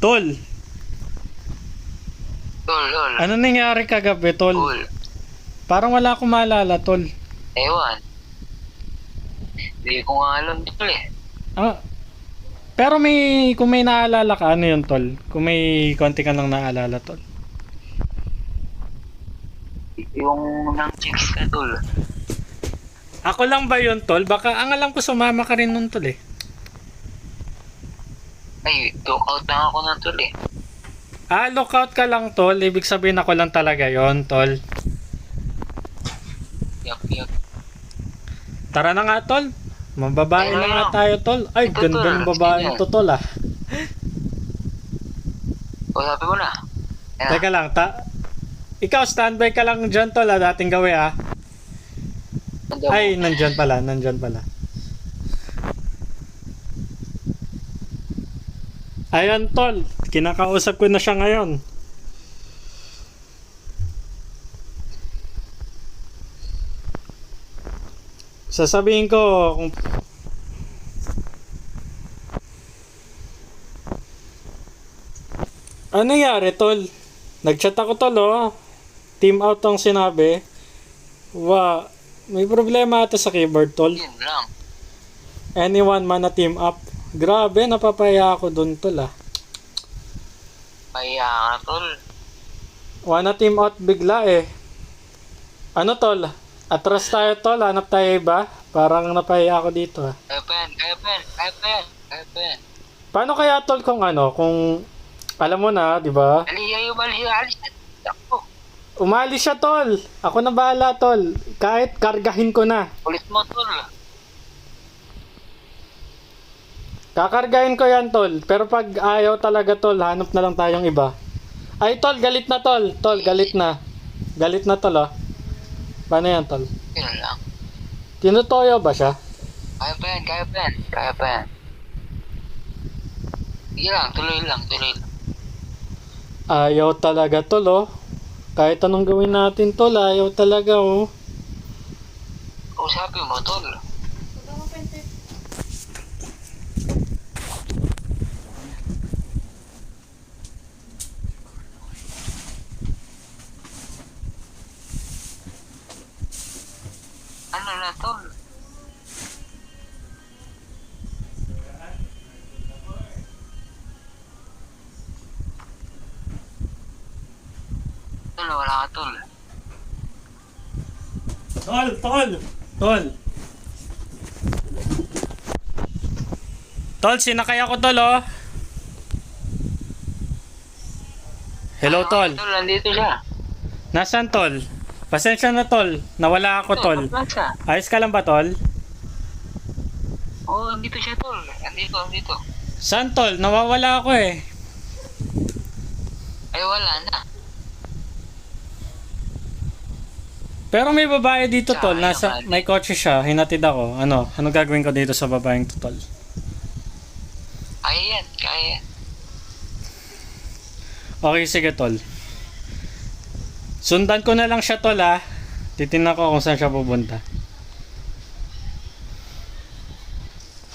Tol, Tol. ano nangyari kagabi, tol? Tol. Parang wala akong maalala, tol. Ewan. Hindi ko nga alam, tol eh. Ah, pero kung may naalala ka, ano yun, tol? Kung may konti ka lang naalala, tol. Yung nang chicks ka, tol. Ako lang ba yun, tol? Baka ang alam ko sumama ka rin nun, tol eh. Ay, talk out na ako ng tol eh. Ah, lookout ka lang, tol. Ibig sabihin ako lang talaga yon, tol. Yup. Tara na nga, tol. Mababae na nga tayo, tol. Ay, Ito, ganda tol. ng babae Sige. to, tol, ah. O, sabi mo na. Ayan. Teka lang, ikaw, standby ka lang dyan, tol, ah. Dating gawi, ah. Tanda mo. Ay, nandyan pala. Ayan, tol. Kinakausap ko na siya ngayon. Sasabihin ko kung ano nangyari, tol? Nagchat ako, tol, oh. Team out ang sinabi. May problema ata sa keyboard, tol. Yun lang. Anyone man na team up. Grabe, napapaya ako dun, tol, ah. Kaya nga, tol. Wanna team out bigla, eh. Ano, tol? Atras tayo, tol. Hanap tayo iba. Parang napaya ako dito, ah. Kaya pa yan. Paano kaya, tol, kung alam mo na, di ba? Alis. Ako. Umalis siya, tol. Ako na bahala, tol. Kahit kargahin ko na. Ulit mo, tol. Kakargahin ko yan, tol. Pero pag ayaw talaga, tol, hanap na lang tayong iba. Ay, tol, galit na, tol. Tol, galit na. Galit na, tol, oh. Paano yan, tol? Yun lang. Tinutoyo ba siya? Kaya pa yan. Sige lang, tuloy lang. Ayaw talaga, tol, oh. Kahit anong gawin natin, tol, ayaw talaga, oh. Usapin mo, tol. Ano na, tol? Tol, wala ka, tol. Tol. Tol, sinakay ako, tol, oh. Hello, tol. Tol, nandito siya. Nasaan, tol? Pasensya na, tol. Nawala ako, tol. Plaza. Ayos ka lang ba, tol? Oo, nandito siya, tol. Nandito. Saan, tol? Nawawala ako, eh. Ay, wala na. Pero may babae dito, tol. May kotse siya. Hinatid ako. Ano gagawin ko dito sa babaeng to, tol? Kaya. Okay, sige, tol. Sundan ko na lang siya, tol, ah. Titingnan ko kung saan siya pupunta.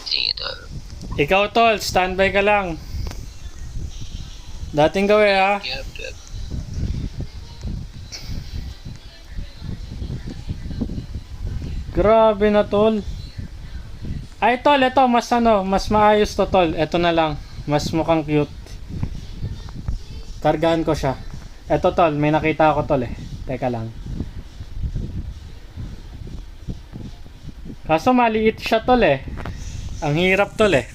Sige, tol. Ikaw, tol, standby ka lang. Dating gawi, ah. Yup. Grabe na, tol. Ay, tol, ito, mas maayos to, tol. Ito na lang. Mas mukhang cute. Kargaan ko siya. Ito, tol, may nakita ako, tol, eh. Teka lang. Kaso maliit siya, tol, eh. Ang hirap, tol, eh.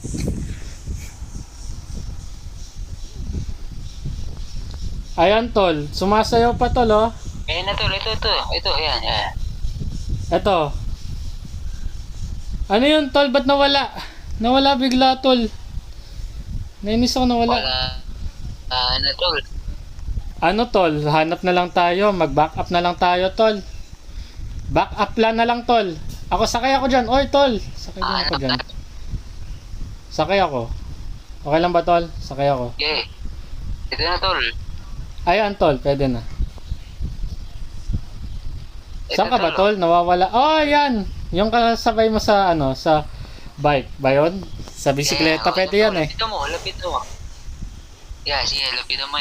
Ayan, tol. Sumasayaw pa, tol, oh. Ayan na, tol. Ito, ayan. Ito. Ano yun, tol? Ba't nawala? Nawala bigla, tol. Nainis ako nawala. Ano, tol? Ano, tol? Hanap na lang tayo. Mag-back up na lang tayo, tol. Back up plan na lang, tol. Ako, sakay ako dyan. Oy, tol. Sakay din ako dyan. Sakay ako. Okay lang ba, tol? Sakay ako. Okay. Ito na, tol. Ayan, tol. Pwede na. Ito, Saan ka ba, tol? Nawawala. Oh, ayan. Yung kasabay mo sa, sa bike ba yun? Sa bisikleta, pwede yan, eh. Lapit mo. Yeah, sige, lapitan mo.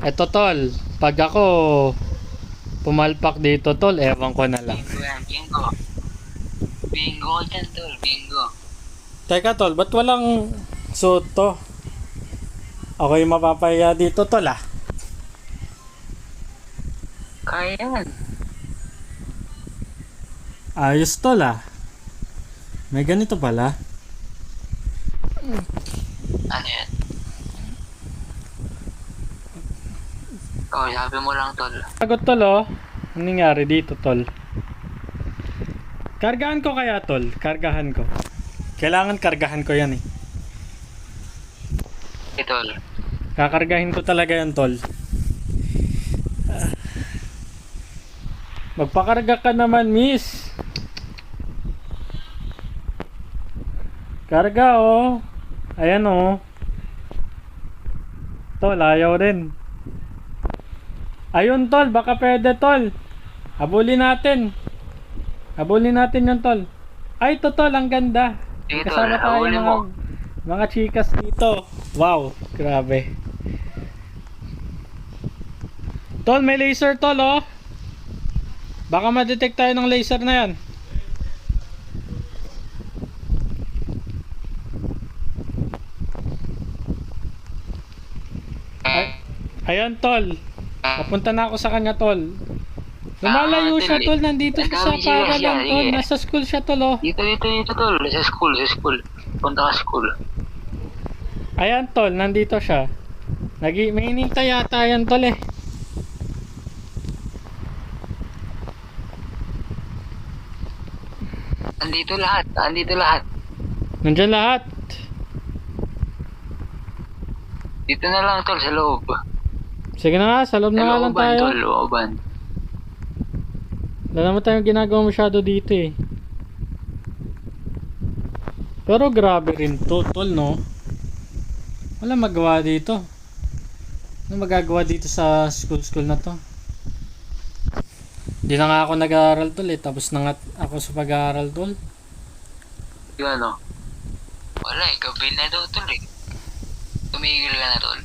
Eto tol, pag ako pumalpak dito tol, ewan ko na lang. Bingo yan, bingo. Bingo ka dyan, tol. Bingo. Teka tol, ba't walang suit to? Ako yung mapapahiya dito tol ah. Kaya yan. Ayos tol ah. May ganito pala. Ano yan? Oh, sabi mo lang, tol. Sagot tol oh. Anong nangyari dito tol? Kargahan ko kaya tol? Kargahan ko. Kailangan kargahan ko yan eh. Okay, tol. Kakargahin ko talaga yan tol. Magpakarga ka naman miss. Karga oh. Ayan oh. Tol, ayaw rin. Ayun tol, baka pwede tol. Habulin natin. Habulin natin yung tol. Ay, to tol, ang ganda. Sige, tol. Kasama tayo Habulin mo. mga chikas dito. Wow, grabe. Tol, may laser tol oh. Baka ma-detect tayo ng laser na yan. Ayan tol. Papunta na ako sa kanya tol. Lumalayo siya tol. Nandito siya sa paralan tol. Nasa school siya tol oh. Dito, tol. Sa school. Punta ka school. Ayan tol. Nandito siya. May hinintay yata yan tol eh. Andito lahat. Nandiyan lahat. Dito na lang, tol, sa loob. Sige na nga. Sa loob na nga lang tayo. Tol, looban. Wala naman tayong ginagawa masyado dito eh. Pero grabe rin to tol no. Wala magawa dito. Ano magagawa dito sa school na to? Di na nga ako nag-aaral tol eh. Tapos na nga ako sa pag-aaral tol. Yun, ano? Wala, gabi na daw, tol, eh. Tumigil ka na, tol.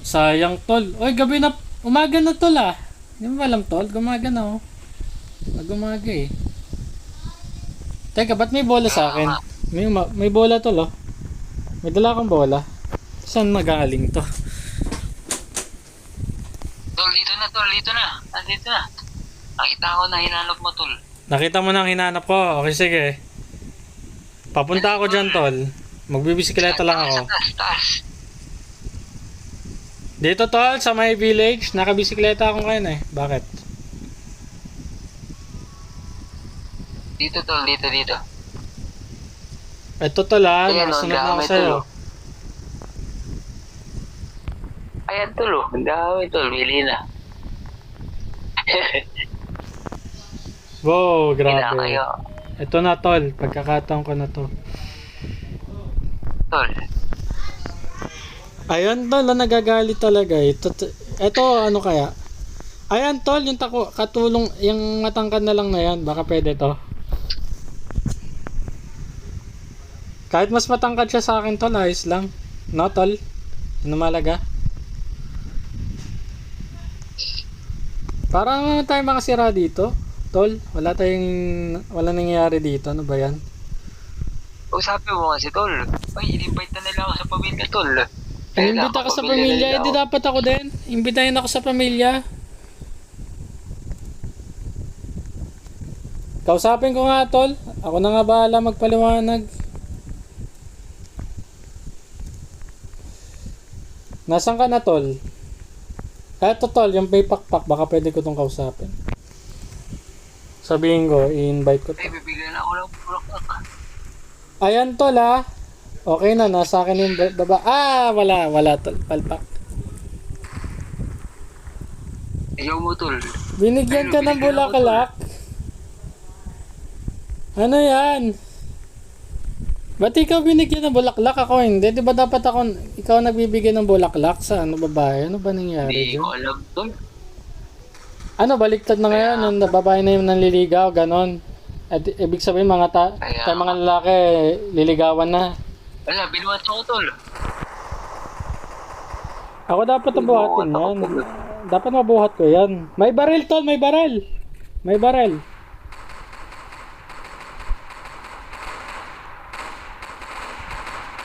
Sayang tol. Oy, gabi na. Umaga na tol ah. Hindi mo alam tol. Gumaga na oh. Nag-umaga eh. Teka, ba't may bola sa akin? May bola tol oh. May dala akong bola. Saan magaling to? Tol, dito na, tol. Dito na. Nandito na. Nakita ko na hinanap mo, tol. Nakita mo na ang hinanap ko. Okay, sige. Papunta ako dyan tol. Magbibisikleta lang ako. Sa taas. Dito tol, sa my village. Nakabisikleta ako ngayon eh. Bakit? Dito, tol. Dito. Eto tol ah. Ayan, Nasunod ang na ako dami, sa'yo. tol. Ayan, tol, oh. Ang dami, tol. Bili na. Wow, Kailangan grabe. kayo. Ito na tol. Pagkakataon ko na to. Tol. Ayun tol, nagagalit talaga eh. Ito ano kaya? Ayan tol, yung katulong, yung matangkad na lang na yan. Baka pwede to. Kahit mas matangkad siya sa akin tol, ayos lang. No tol? Ano malaga? Parang tayo makasira dito. Tol, wala nangyayari dito. Ano ba yan? Usapin mo kasi, tol. Ay, in-invite na nila ako sa pamilya, tol. Inimbita ka sa pamilya, edi dapat ako din. Imbitahin ako sa pamilya. Kausapin ko nga tol. Ako na nga bahala magpaliwanag. Nasaan ka na tol? Eto tol, yung paypakpak, baka pwede ko tong kausapin. Sabihin ko, i-invite ko to. Ay, bibigyan ako lang bulaklak. Ayan tol ah. Okay na, nasa akin yung baba. Wala tol, palpak. Ayaw mo, tol. Binigyan ka ng Binigyan ako, bulaklak. Ano yan? Ba't ikaw binigyan ng bulaklak? Ako hindi. Di ba dapat ikaw nagbibigay ng bulaklak sa babae? Ano ba nangyari Hindi dyan? ko alam, tol. Ano, baliktad na ngayon? Yung babae na yung nanliligaw, ganon. At ibig sabihin tayo mga lalaki, liligawan na. Wala, binuhat ako tol. Ako dapat nabuhatin yan. Dapat mabuhat ko yan. May baril tol, may baril. May baril.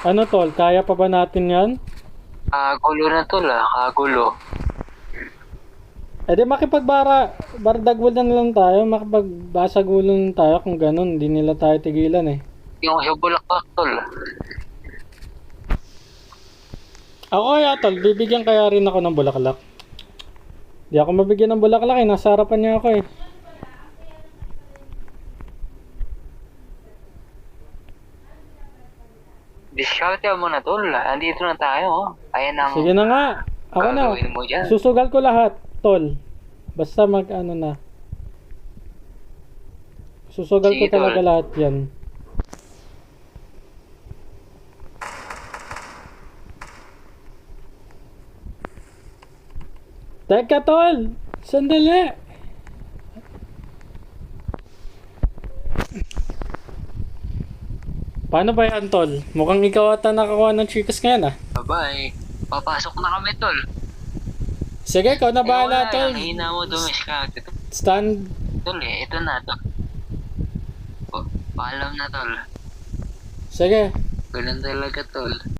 Ano tol, kaya pa ba natin yan? Kagulo na tol kagulo. Eh di bardagwal na lang tayo, makipagbasagulong tayo kung ganun, hindi nila tayo tigilan eh. Yung sa Bulacan tol. Ako kaya tol, bibigyan kaya rin ako ng bulaklak. Di ako mabigyan ng bulaklak eh, nasa harapan niya ako eh. Discount mo na tol. Andito na tayo Ayan ang Sige na nga, ako na. gagawin mo dyan. Susugal ko lahat, tol. Basta ano na. Susugal ko Sige, talaga tol. lahat yan. Teka, tol! Sandali! Paano ba yan, tol? Mukhang ikaw ata nakakuha ng chikas ngayon, ah. Bye-bye. Papasok na kami tol. Sige, ikaw na bahala, tol. Ang hina mo dumiskarte Stand. tol Ito na tol. Paalam na tol. Sige. Ganun talaga tol.